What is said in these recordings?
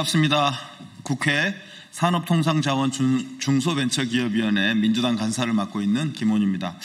반갑습니다. 국회 산업통상자원 중소벤처기업위원회 민주당 간사를 맡고 있는 김원입니다.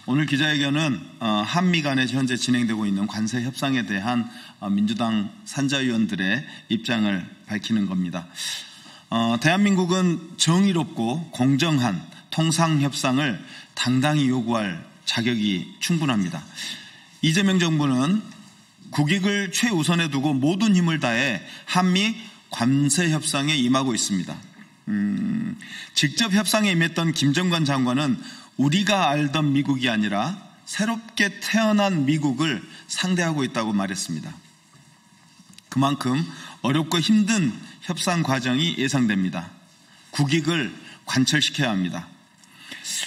오늘 기자회견은 한미 간에 현재 진행되고 있는 관세 협상에 대한 민주당 산자위원들의 입장을 밝히는 겁니다. 대한민국은 정의롭고 공정한 통상협상을 당당히 요구할 자격이 충분합니다. 이재명 정부는 국익을 최우선에 두고 모든 힘을 다해 한미 관세 협상에 임하고 있습니다. 직접 협상에 임했던 김정관 장관은 우리가 알던 미국이 아니라 새롭게 태어난 미국을 상대하고 있다고 말했습니다. 그만큼 어렵고 힘든 협상 과정이 예상됩니다. 국익을 관철시켜야 합니다.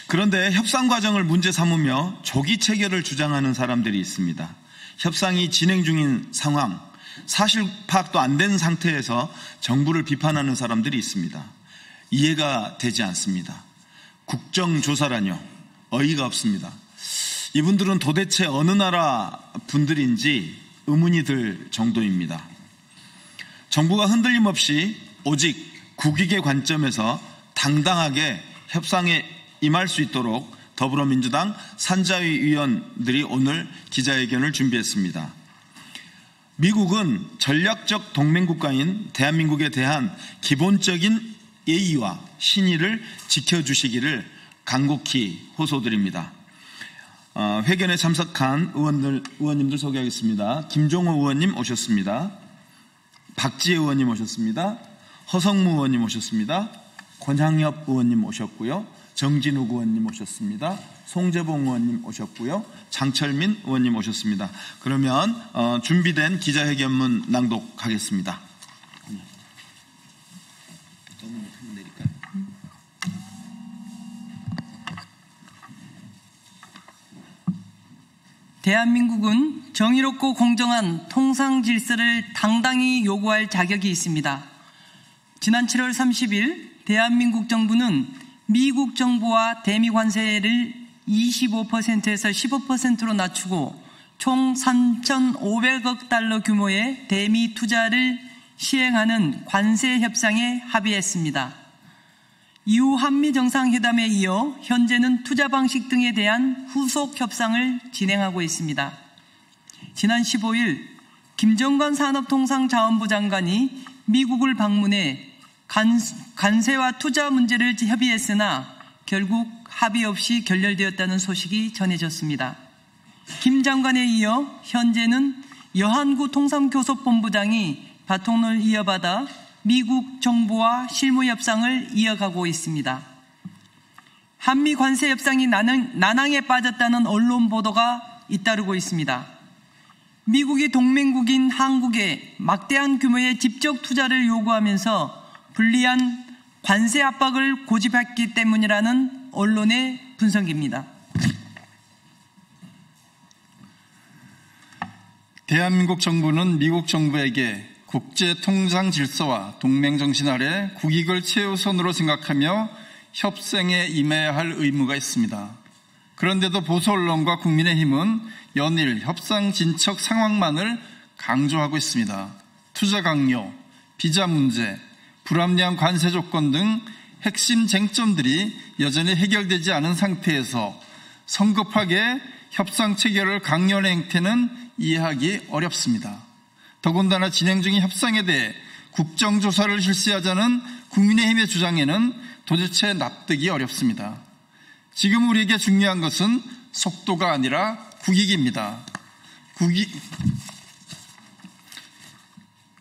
그런데 협상 과정을 문제 삼으며 조기 체결을 주장하는 사람들이 있습니다. 협상이 진행 중인 상황, 사실 파악도 안 된 상태에서 정부를 비판하는 사람들이 있습니다. 이해가 되지 않습니다. 국정조사라뇨. 어이가 없습니다. 이분들은 도대체 어느 나라 분들인지 의문이 들 정도입니다. 정부가 흔들림 없이 오직 국익의 관점에서 당당하게 협상에 임할 수 있도록 더불어민주당 산자위 위원들이 오늘 기자회견을 준비했습니다. 미국은 전략적 동맹국가인 대한민국에 대한 기본적인 예의와 신의를 지켜주시기를 간곡히 호소드립니다. 회견에 참석한 의원님들 소개하겠습니다. 김종호 의원님 오셨습니다. 박지혜 의원님 오셨습니다. 허성무 의원님 오셨습니다. 권향엽 의원님 오셨고요. 정진욱 의원님 오셨습니다. 송재봉 의원님 오셨고요. 장철민 의원님 오셨습니다. 그러면 준비된 기자회견문 낭독하겠습니다. 대한민국은 정의롭고 공정한 통상 질서를 당당히 요구할 자격이 있습니다. 지난 7월 30일 대한민국 정부는 미국 정부와 대미 관세를 25%에서 15%로 낮추고 총 3,500억 달러 규모의 대미 투자를 시행하는 관세 협상에 합의했습니다. 이후 한미 정상회담에 이어 현재는 투자 방식 등에 대한 후속 협상을 진행하고 있습니다. 지난 15일 김정관 산업통상자원부 장관이 미국을 방문해 관세와 투자 문제를 협의했으나 결국 합의 없이 결렬되었다는 소식이 전해졌습니다. 김 장관에 이어 현재는 여한구 통상교섭본부장이 바톤을 이어받아 미국 정부와 실무 협상을 이어가고 있습니다. 한미 관세 협상이 난항에 빠졌다는 언론 보도가 잇따르고 있습니다. 미국이 동맹국인 한국에 막대한 규모의 직접 투자를 요구하면서 불리한 관세 압박을 고집했기 때문이라는 언론의 분석입니다. 대한민국 정부는 미국 정부에게 국제 통상 질서와 동맹 정신 아래 국익을 최우선으로 생각하며 협상에 임해야 할 의무가 있습니다. 그런데도 보수 언론과 국민의힘은 연일 협상 진척 상황만을 강조하고 있습니다. 투자 강요, 비자 문제, 불합리한 관세 조건 등 핵심 쟁점들이 여전히 해결되지 않은 상태에서 성급하게 협상 체결을 강요하는 행태는 이해하기 어렵습니다. 더군다나 진행 중인 협상에 대해 국정조사를 실시하자는 국민의힘의 주장에는 도대체 납득이 어렵습니다. 지금 우리에게 중요한 것은 속도가 아니라 국익입니다.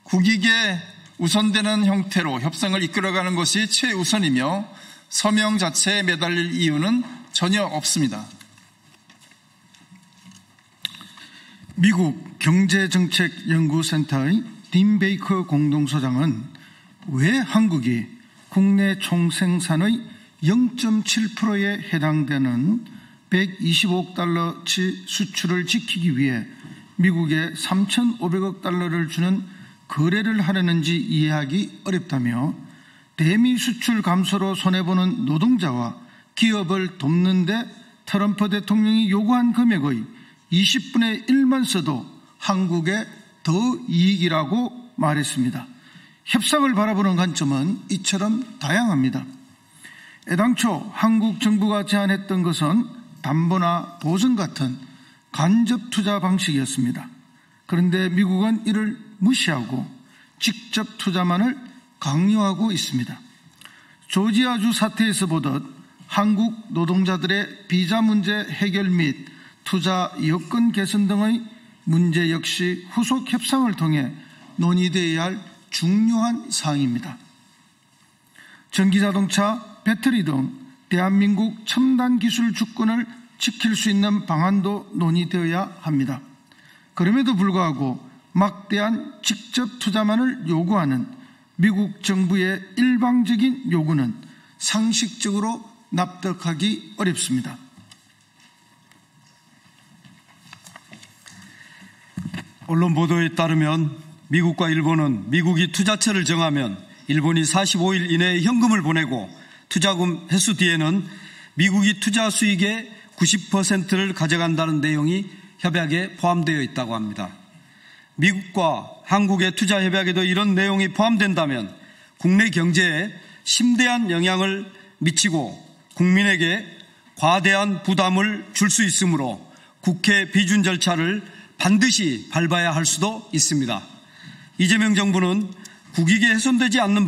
국익에 우선되는 형태로 협상을 이끌어가는 것이 최우선이며 서명 자체에 매달릴 이유는 전혀 없습니다. 미국 경제정책연구센터의 딘 베이커 공동소장은 왜 한국이 국내 총생산의 0.7%에 해당되는 125억 달러치 수출을 지키기 위해 미국에 3,500억 달러를 주는 거래를 하려는지 이해하기 어렵다며 대미 수출 감소로 손해보는 노동자와 기업을 돕는 데 트럼프 대통령이 요구한 금액의 20분의 1만 써도 한국에 더 이익이라고 말했습니다. 협상을 바라보는 관점은 이처럼 다양합니다. 애당초 한국 정부가 제안했던 것은 담보나 보증 같은 간접 투자 방식이었습니다. 그런데 미국은 이를 무시하고 직접 투자만을 강요하고 있습니다. 조지아주 사태에서 보듯 한국 노동자들의 비자 문제 해결 및 투자 여건 개선 등의 문제 역시 후속 협상을 통해 논의되어야 할 중요한 사항입니다. 전기자동차, 배터리 등 대한민국 첨단 기술 주권을 지킬 수 있는 방안도 논의되어야 합니다. 그럼에도 불구하고 막대한 직접 투자만을 요구하는 미국 정부의 일방적인 요구는 상식적으로 납득하기 어렵습니다. 언론 보도에 따르면 미국과 일본은 미국이 투자처를 정하면 일본이 45일 이내에 현금을 보내고 투자금 회수 뒤에는 미국이 투자 수익의 90%를 가져간다는 내용이 협약에 포함되어 있다고 합니다. 미국과 한국의 투자 협약에도 이런 내용이 포함된다면 국내 경제에 심대한 영향을 미치고 국민에게 과대한 부담을 줄 수 있으므로 국회 비준 절차를 반드시 밟아야 할 수도 있습니다. 이재명 정부는 국익이 훼손되지 않는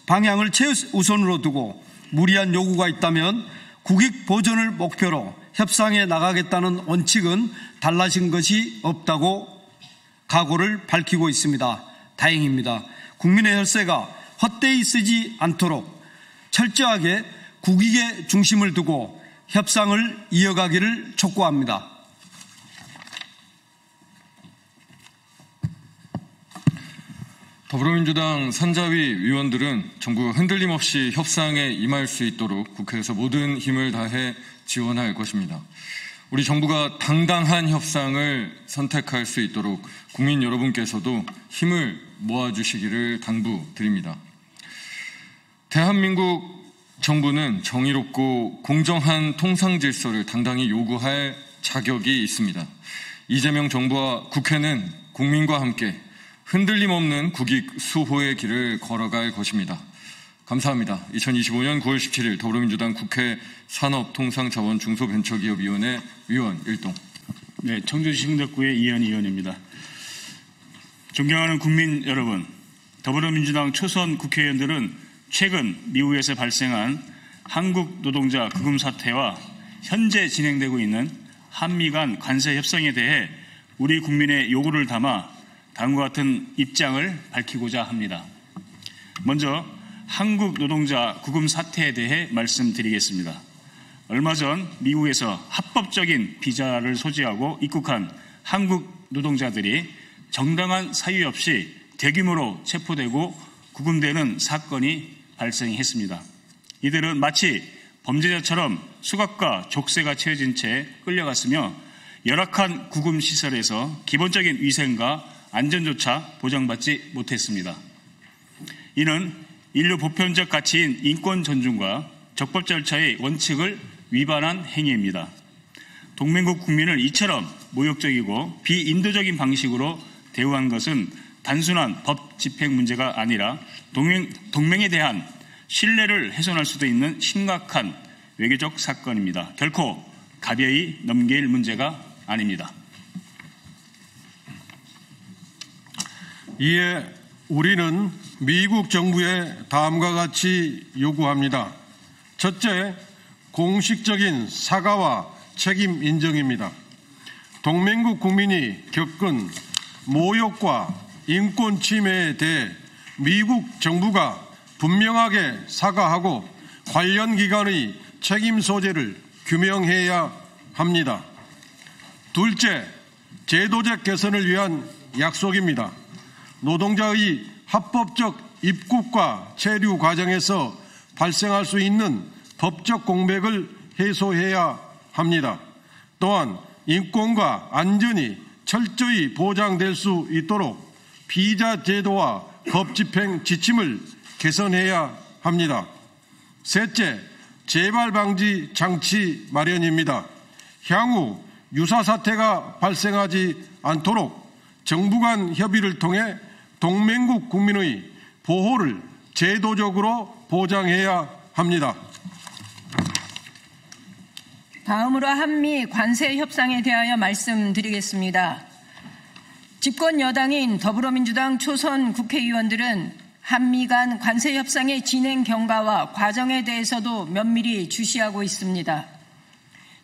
방향을 최우선으로 두고 무리한 요구가 있다면 국익 보존을 목표로 협상에 나가겠다는 원칙은 달라진 것이 없다고 각오를 밝히고 있습니다. 다행입니다. 국민의 혈세가 헛되이 쓰지 않도록 철저하게 국익의 중심을 두고 협상을 이어가기를 촉구합니다. 더불어민주당 산자위 위원들은 정부가 흔들림 없이 협상에 임할 수 있도록 국회에서 모든 힘을 다해 지원할 것입니다. 우리 정부가 당당한 협상을 선택할 수 있도록 국민 여러분께서도 힘을 모아주시기를 당부드립니다. 대한민국 정부는 정의롭고 공정한 통상 질서를 당당히 요구할 자격이 있습니다. 이재명 정부와 국회는 국민과 함께 흔들림 없는 국익 수호의 길을 걸어갈 것입니다. 감사합니다. 2025년 9월 17일 더불어민주당 국회 산업통상자원중소벤처기업위원회 위원 1동. 네, 청주 신덕구의 이현희 의원입니다. 존경하는 국민 여러분, 더불어민주당 초선 국회의원들은 최근 미국에서 발생한 한국 노동자 구금 사태와 현재 진행되고 있는 한미 간 관세 협상에 대해 우리 국민의 요구를 담아 다음과 같은 입장을 밝히고자 합니다. 먼저 한국 노동자 구금 사태에 대해 말씀드리겠습니다. 얼마 전 미국에서 합법적인 비자를 소지하고 입국한 한국 노동자들이 정당한 사유 없이 대규모로 체포되고 구금되는 사건이 발생했습니다. 이들은 마치 범죄자처럼 수갑과 족쇄가 채워진 채 끌려갔으며 열악한 구금시설에서 기본적인 위생과 안전조차 보장받지 못했습니다. 이는 인류 보편적 가치인 인권 존중과 적법 절차의 원칙을 위반한 행위입니다. 동맹국 국민을 이처럼 모욕적이고 비인도적인 방식으로 대우한 것은 단순한 법 집행 문제가 아니라 동맹에 대한 신뢰를 훼손할 수도 있는 심각한 외교적 사건입니다. 결코 가벼이 넘길 문제가 아닙니다. 이에 우리는 미국 정부에 다음과 같이 요구합니다. 첫째, 공식적인 사과와 책임 인정입니다. 동맹국 국민이 겪은 모욕과 인권 침해에 대해 미국 정부가 분명하게 사과하고 관련 기관의 책임 소재를 규명해야 합니다. 둘째, 제도적 개선을 위한 약속입니다. 노동자의 합법적 입국과 체류 과정에서 발생할 수 있는 법적 공백을 해소해야 합니다. 또한 인권과 안전이 철저히 보장될 수 있도록 비자 제도와 법 집행 지침을 개선해야 합니다. 셋째, 재발 방지 장치 마련입니다. 향후 유사 사태가 발생하지 않도록 정부 간 협의를 통해 동맹국 국민의 보호를 제도적으로 보장해야 합니다. 다음으로 한미 관세 협상에 대하여 말씀드리겠습니다. 집권 여당인 더불어민주당 초선 국회의원들은 한미 간 관세 협상의 진행 경과와 과정에 대해서도 면밀히 주시하고 있습니다.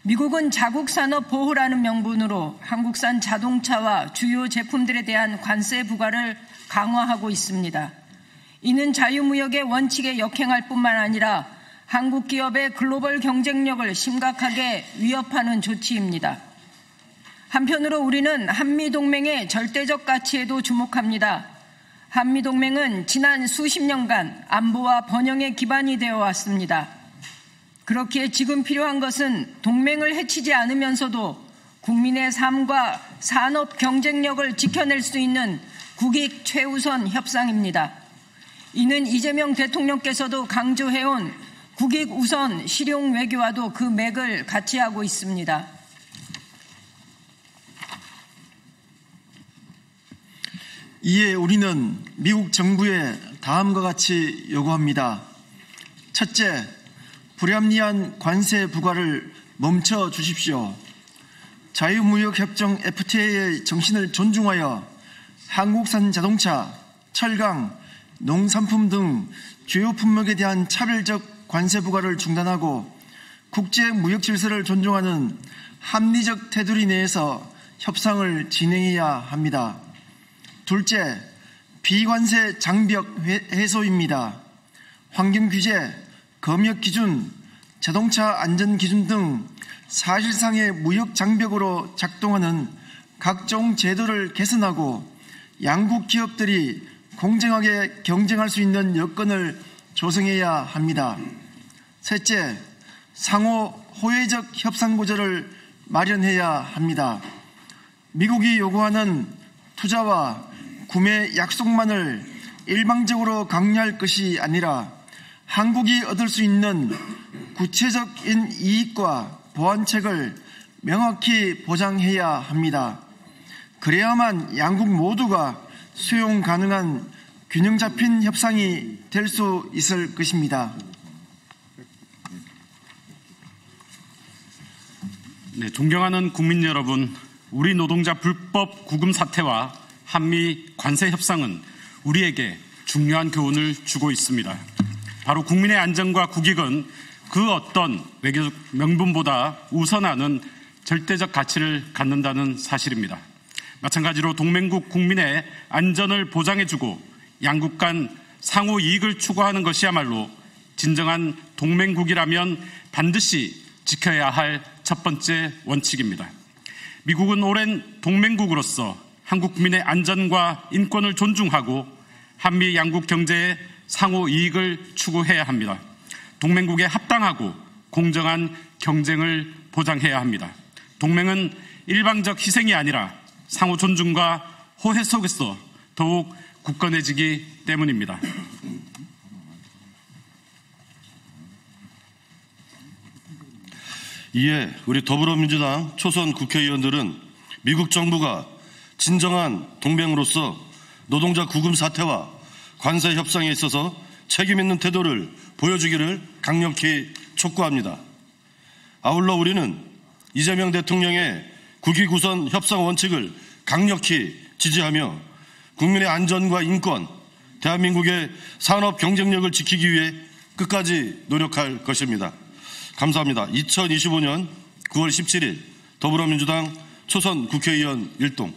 미국은 자국 산업 보호라는 명분으로 한국산 자동차와 주요 제품들에 대한 관세 부과를 강화하고 있습니다. 이는 자유무역의 원칙에 역행할 뿐만 아니라 한국 기업의 글로벌 경쟁력을 심각하게 위협하는 조치입니다. 한편으로 우리는 한미동맹의 절대적 가치에도 주목합니다. 한미동맹은 지난 수십 년간 안보와 번영의 기반이 되어 왔습니다. 그렇기에 지금 필요한 것은 동맹을 해치지 않으면서도 국민의 삶과 산업 경쟁력을 지켜낼 수 있는 국익 최우선 협상입니다. 이는 이재명 대통령께서도 강조해온 국익 우선 실용 외교와도 그 맥을 같이 하고 있습니다. 이에 우리는 미국 정부에 다음과 같이 요구합니다. 첫째, 불합리한 관세 부과를 멈춰 주십시오. 자유무역협정 FTA의 정신을 존중하여 한국산 자동차, 철강, 농산품 등 주요 품목에 대한 차별적 관세 부과를 중단하고 국제무역 질서를 존중하는 합리적 테두리 내에서 협상을 진행해야 합니다. 둘째, 비관세 장벽 해소입니다. 환경규제, 검역기준, 자동차 안전기준 등 사실상의 무역 장벽으로 작동하는 각종 제도를 개선하고 양국 기업들이 공정하게 경쟁할 수 있는 여건을 조성해야 합니다. 셋째, 상호 호혜적 협상 구조를 마련해야 합니다. 미국이 요구하는 투자와 구매 약속만을 일방적으로 강요할 것이 아니라 한국이 얻을 수 있는 구체적인 이익과 보완책을 명확히 보장해야 합니다. 그래야만 양국 모두가 수용 가능한 균형 잡힌 협상이 될 수 있을 것입니다. 네, 존경하는 국민 여러분, 우리 노동자 불법 구금 사태와 한미 관세 협상은 우리에게 중요한 교훈을 주고 있습니다. 바로 국민의 안전과 국익은 그 어떤 외교적 명분보다 우선하는 절대적 가치를 갖는다는 사실입니다. 마찬가지로 동맹국 국민의 안전을 보장해주고 양국 간 상호 이익을 추구하는 것이야말로 진정한 동맹국이라면 반드시 지켜야 할 첫 번째 원칙입니다. 미국은 오랜 동맹국으로서 한국 국민의 안전과 인권을 존중하고 한미 양국 경제의 상호 이익을 추구해야 합니다. 동맹국에 합당하고 공정한 경쟁을 보장해야 합니다. 동맹은 일방적 희생이 아니라 상호 존중과 호혜 속에서 더욱 굳건해지기 때문입니다. 이에 우리 더불어민주당 초선 국회의원들은 미국 정부가 진정한 동맹으로서 노동자 구금 사태와 관세 협상에 있어서 책임 있는 태도를 보여주기를 강력히 촉구합니다. 아울러 우리는 이재명 대통령의 국익 우선 협상 원칙을 강력히 지지하며 국민의 안전과 인권, 대한민국의 산업 경쟁력을 지키기 위해 끝까지 노력할 것입니다. 감사합니다. 2025년 9월 17일 더불어민주당 초선 국회의원 일동